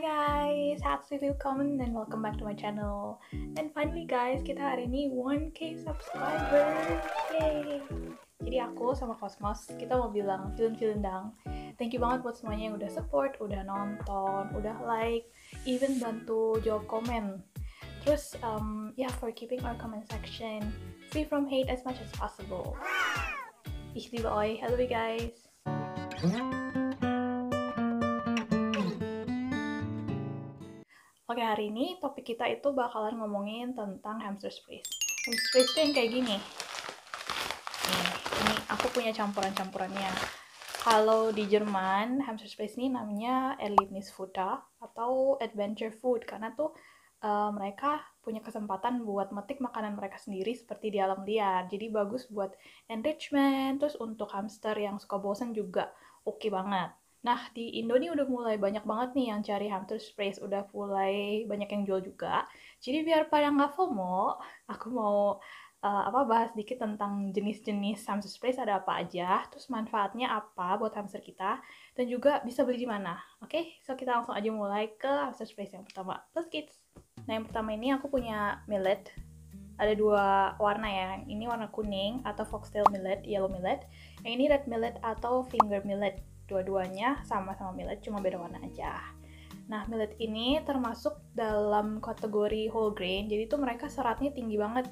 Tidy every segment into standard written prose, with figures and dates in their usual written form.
guys, herzlich willkommen and welcome back to my channel. And finally guys, kita hari ini 1K subscriber. Yay! Jadi aku sama Cosmos, kita mau bilang dang. Thank you banget buat semuanya yang udah support, udah nonton, udah like, even bantu jawab komen. Terus, for keeping our comment section free from hate as much as possible. Ich liebe euch. Hello guys. Oke, hari ini topik kita itu bakalan ngomongin tentang hamster space. Hamster space itu yang kayak gini. Nih, ini aku punya campuran-campurannya. Kalau di Jerman, hamster space ini namanya Erlebnisfutter atau adventure food, karena tuh mereka punya kesempatan buat metik makanan mereka sendiri seperti di alam liar. Jadi bagus buat enrichment, terus untuk hamster yang suka bosan juga oke banget. Nah, di Indo nih udah mulai banyak banget nih yang cari hamster space, udah mulai banyak yang jual juga. Jadi biar pada nggak FOMO, aku mau bahas dikit tentang jenis-jenis hamster space ada apa aja, terus manfaatnya apa buat hamster kita, dan juga bisa beli di mana. Oke, so kita langsung aja mulai ke hamster space yang pertama. Let's get. Nah, yang pertama ini aku punya millet. Ada dua warna ya. Ini warna kuning atau foxtail millet, yellow millet. Yang ini red millet atau finger millet. Dua-duanya sama-sama millet, cuma beda warna aja. Nah, millet ini termasuk dalam kategori whole grain, jadi tuh mereka seratnya tinggi banget.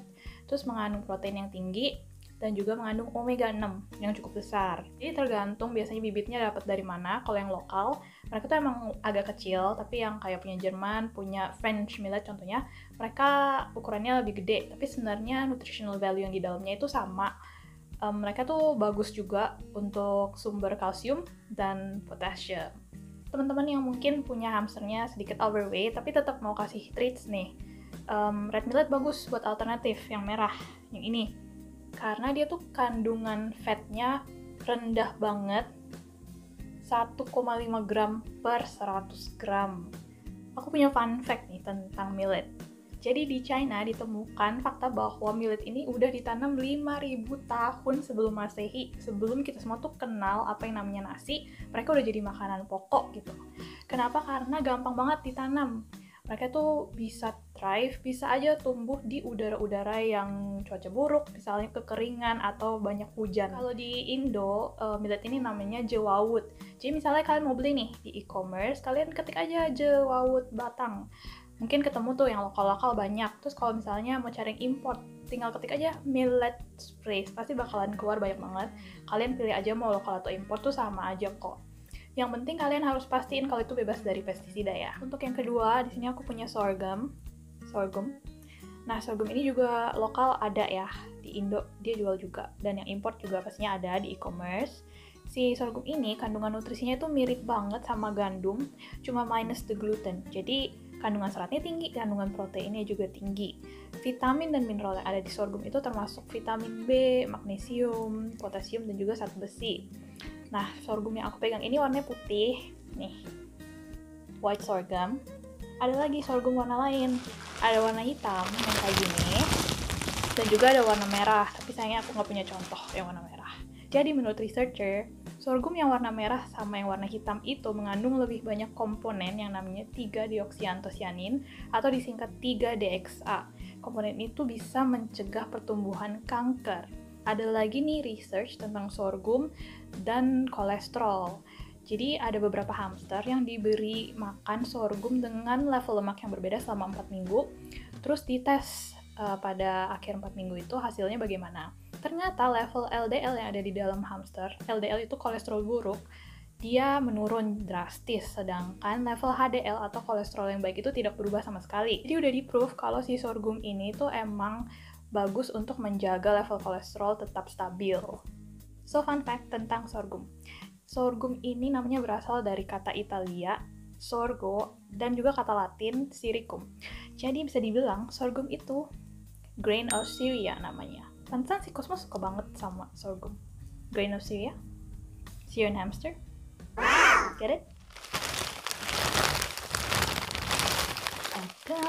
Terus mengandung protein yang tinggi, dan juga mengandung omega 6 yang cukup besar. Jadi tergantung biasanya bibitnya dapat dari mana. Kalau yang lokal, mereka tuh emang agak kecil, tapi yang kayak punya Jerman, punya French millet contohnya, mereka ukurannya lebih gede, tapi sebenarnya nutritional value yang di dalamnya itu sama. Mereka tuh bagus juga untuk sumber kalsium dan potassium. Teman-teman yang mungkin punya hamsternya sedikit overweight tapi tetap mau kasih treats nih, red millet bagus buat alternatif yang merah, yang ini. Karena dia tuh kandungan fatnya rendah banget, 1,5 gram per 100 gram. Aku punya fun fact nih tentang millet. Jadi di China ditemukan fakta bahwa millet ini udah ditanam 5.000 tahun sebelum Masehi. Sebelum kita semua tuh kenal apa yang namanya nasi, mereka udah jadi makanan pokok gitu. Kenapa? Karena gampang banget ditanam. Mereka tuh bisa thrive, bisa aja tumbuh di udara-udara yang cuaca buruk, misalnya kekeringan atau banyak hujan. Kalau di Indo, millet ini namanya jewawut. Jadi misalnya kalian mau beli nih di e-commerce, kalian ketik aja jewawut batang. Mungkin ketemu tuh yang lokal-lokal banyak. Terus kalau misalnya mau cari yang import, tinggal ketik aja millet space, pasti bakalan keluar banyak banget. Kalian pilih aja mau lokal atau import tuh sama aja kok. Yang penting kalian harus pastiin kalau itu bebas dari pestisida ya. Untuk yang kedua, di sini aku punya sorghum. Nah, sorghum ini juga lokal ada ya. Di Indo dia jual juga. Dan yang import juga pastinya ada di e-commerce. Si sorghum ini kandungan nutrisinya itu mirip banget sama gandum, cuma minus the gluten. Jadi kandungan seratnya tinggi, kandungan proteinnya juga tinggi. Vitamin dan mineral yang ada di sorghum itu termasuk vitamin B, magnesium, potasium, dan juga zat besi. Nah, sorghum yang aku pegang ini warnanya putih, nih, white sorghum. Ada lagi sorghum warna lain, ada warna hitam yang kayak gini, dan juga ada warna merah, tapi sayangnya aku nggak punya contoh yang warna merah. Jadi menurut researcher, sorghum yang warna merah sama yang warna hitam itu mengandung lebih banyak komponen yang namanya 3-deoksyanthocyanin atau disingkat 3-DXA. Komponen itu bisa mencegah pertumbuhan kanker. Ada lagi nih research tentang sorghum dan kolesterol. Jadi ada beberapa hamster yang diberi makan sorghum dengan level lemak yang berbeda selama 4 minggu. Terus dites pada akhir 4 minggu itu hasilnya bagaimana. Ternyata level LDL yang ada di dalam hamster, LDL itu kolesterol buruk, dia menurun drastis, sedangkan level HDL atau kolesterol yang baik itu tidak berubah sama sekali. Jadi udah di-proof kalau si sorghum ini tuh emang bagus untuk menjaga level kolesterol tetap stabil. So, fun fact tentang sorghum. Sorghum ini namanya berasal dari kata Italia, sorgo, dan juga kata Latin, syricum. Jadi bisa dibilang sorghum itu grain of Syria namanya. Pantesan si Cosmos suka banget sama sorghum. Grain of Syria? Syrian hamster? Get it? Ada.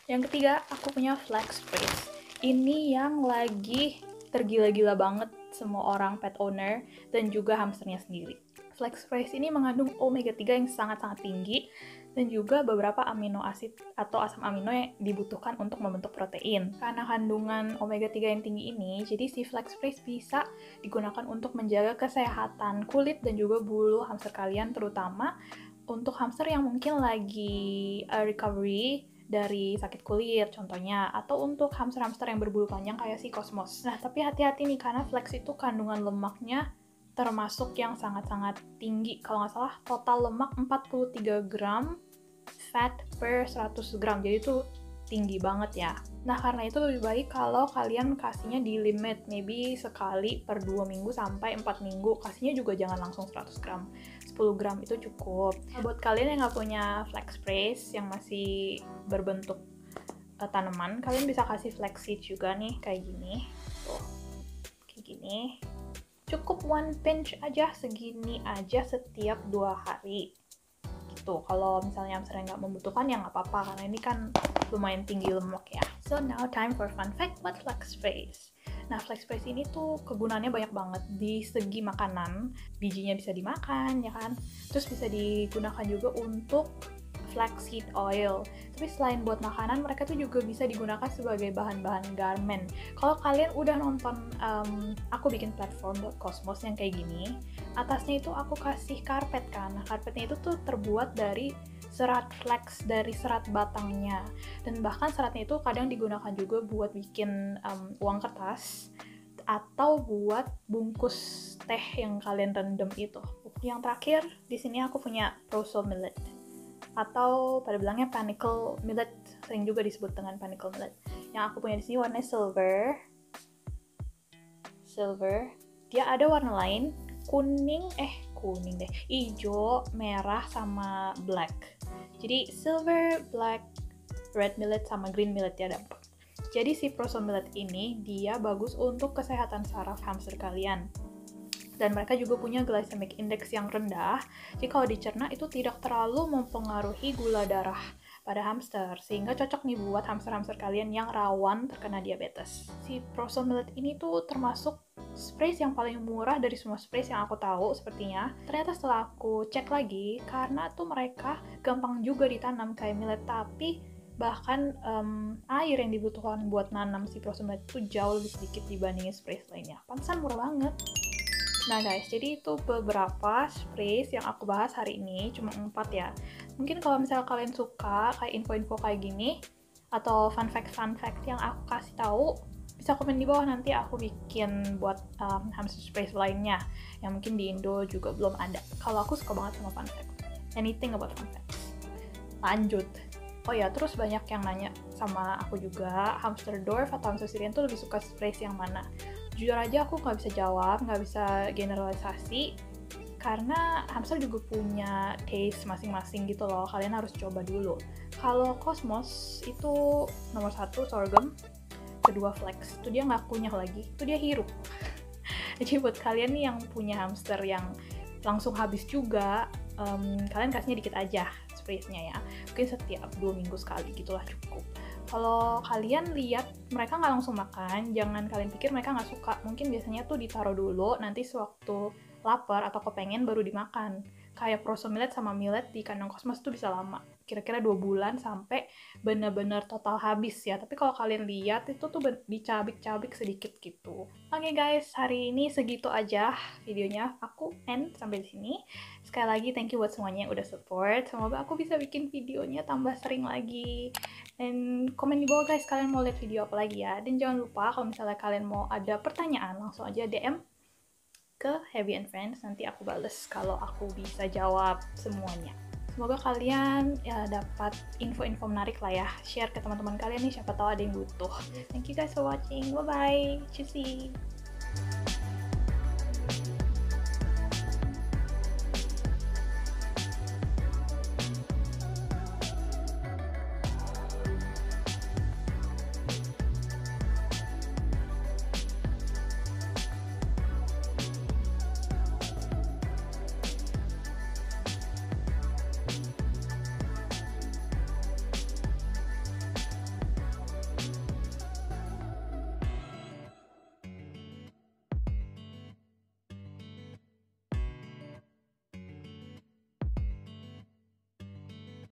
Yang ketiga, aku punya flex space. Ini yang lagi tergila-gila banget semua orang pet owner dan juga hamsternya sendiri. Flex Fresh ini mengandung omega 3 yang sangat-sangat tinggi dan juga beberapa amino asid atau asam amino yang dibutuhkan untuk membentuk protein. Karena kandungan omega 3 yang tinggi ini, jadi si Flex Fresh bisa digunakan untuk menjaga kesehatan kulit dan juga bulu hamster kalian, terutama untuk hamster yang mungkin lagi recovery dari sakit kulit contohnya, atau untuk hamster-hamster yang berbulu panjang kayak si Cosmos. Nah, tapi hati-hati nih karena Flex itu kandungan lemaknya termasuk yang sangat-sangat tinggi. Kalau nggak salah, total lemak 43 gram, fat per 100 gram. Jadi itu tinggi banget ya. Nah, karena itu lebih baik kalau kalian kasihnya di limit, maybe sekali per 2 minggu sampai 4 minggu. Kasihnya juga jangan langsung 100 gram. 10 gram itu cukup. Nah, buat kalian yang nggak punya Flex Fresh yang masih berbentuk tanaman, kalian bisa kasih flax seed juga nih, kayak gini. Tuh, kayak gini. Cukup 1 pinch aja, segini aja setiap 2 hari. Gitu. Kalau misalnya hamster nggak membutuhkan ya nggak apa-apa, karena ini kan lumayan tinggi lemak ya. So now time for fun fact buat Flex Fresh. Nah, Flex Fresh ini tuh kegunaannya banyak banget di segi makanan. Bijinya bisa dimakan, ya kan? Terus bisa digunakan juga untuk flaxseed oil. Tapi selain buat makanan, mereka tuh juga bisa digunakan sebagai bahan-bahan garment. Kalau kalian udah nonton aku bikin platform buat Cosmos yang kayak gini, atasnya itu aku kasih karpet kan. Nah, karpetnya itu tuh terbuat dari serat flax, dari serat batangnya. Dan bahkan seratnya itu kadang digunakan juga buat bikin uang kertas atau buat bungkus teh yang kalian rendam itu. Yang terakhir, di sini aku punya Proso Millet, atau pada bilangnya panicle millet, sering juga disebut dengan panicle millet. Yang aku punya di sini warnanya silver. Dia ada warna lain, kuning deh, hijau, merah sama black. Jadi silver, black, red millet sama green millet ya ada 4. Jadi si Proso Millet ini dia bagus untuk kesehatan saraf hamster kalian. Dan mereka juga punya glycemic index yang rendah, jadi kalau dicerna itu tidak terlalu mempengaruhi gula darah pada hamster, sehingga cocok nih buat hamster-hamster kalian yang rawan terkena diabetes. Si Proso Millet ini tuh termasuk sprays yang paling murah dari semua sprays yang aku tahu sepertinya. Ternyata setelah aku cek lagi, karena tuh mereka gampang juga ditanam kayak millet, tapi bahkan air yang dibutuhkan buat nanam si Proso Millet itu jauh lebih sedikit dibandingin sprays lainnya. Pantesan murah banget. Nah guys, jadi itu beberapa sprays yang aku bahas hari ini, cuma 4 ya. Mungkin kalau misalnya kalian suka kayak info-info kayak gini, atau fun fact yang aku kasih tahu, bisa komen di bawah, nanti aku bikin buat hamster sprays lainnya, yang mungkin di Indo juga belum ada. Kalau aku suka banget sama fun fact. Anything about fun facts. Lanjut. Oh ya, terus banyak yang nanya sama aku juga, hamster dwarf atau hamster Syrian tuh lebih suka sprays yang mana? Jujur aja aku nggak bisa jawab, nggak bisa generalisasi, karena hamster juga punya taste masing-masing gitu loh, kalian harus coba dulu. Kalau Cosmos itu nomor 1 sorghum, kedua flax, itu dia nggak kunyah lagi, itu dia hirup. Jadi buat kalian nih yang punya hamster yang langsung habis juga, kalian kasihnya dikit aja spraysnya ya, mungkin setiap 2 minggu sekali gitulah cukup. Kalau kalian lihat mereka nggak langsung makan, jangan kalian pikir mereka nggak suka. Mungkin biasanya tuh ditaruh dulu, nanti sewaktu lapar atau kepengen baru dimakan. Kayak Proso Millet sama millet di kandang Cosmos tuh bisa lama. Kira-kira 2 bulan sampai bener-bener total habis ya. Tapi kalau kalian lihat itu tuh dicabik-cabik sedikit gitu. Oke guys, hari ini segitu aja videonya. Aku end sampai di sini. Sekali lagi thank you buat semuanya yang udah support. Semoga aku bisa bikin videonya tambah sering lagi. Dan komen di bawah guys, kalian mau lihat video apa lagi ya. Dan jangan lupa kalau misalnya kalian mau ada pertanyaan, langsung aja DM ke Heavy and Friends, nanti aku bales kalau aku bisa jawab semuanya. Semoga kalian ya dapat info-info menarik lah ya. Share ke teman-teman kalian nih, siapa tahu ada yang butuh. Thank you guys for watching. Bye bye. Cuci.